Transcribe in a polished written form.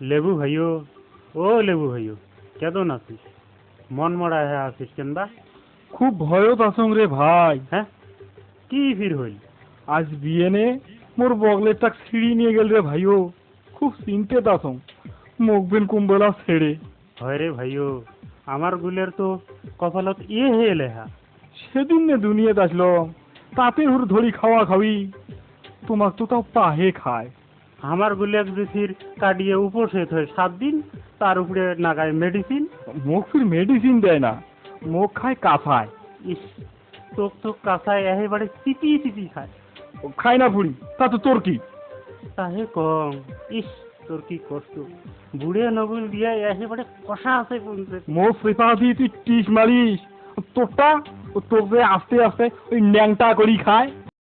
লেবু ভাইও, ও লেবু ভাইও, কেমন আছিস? মন মরা হয়ে আছিস কেন বা? খুব ভয়ত আছং রে ভাই। হ্যাঁ, কি ফির হইল? আজ বিয়ে নে মোর বগলের টাক ছিঁড়ি নিয়ে গেল রে ভাইও। খুব চিন্তেত আছং, মুখ বিন কুম্বলা ছেড়ে। হয় রে ভাইও, আমার গুলের তো কপালত ইয়ে হয়ে লেহা। সেদিন নে দুনিয়াতে আসলো, তাতে হুর ধরি খাওয়া খাওয়ি। তোমাক তো তাও পাহে খায়। আমার গুলের যে ফির কাটিয়ে উপসেত হয় 7 দিন, তার উপরে নাগায় মেডিসিন। মুখ ফির মেডিসিন দেয় না, মুখ খায় কাফায়। ইস, তোক তো কাঁচায় একেবারে চিপি চিপি খায়। খায় না বুড়ি, তা তো তোর কি? তাহে কম। ইস, তোর কি কষ্ট! বুড়ে নবুল দিয়া একেবারে কষা আছে কোনতে। মোর সেপা দিয়ে তুই টিস মারিস। তোরটা, তোর যে আস্তে আস্তে ওই ন্যাংটা করি খায়।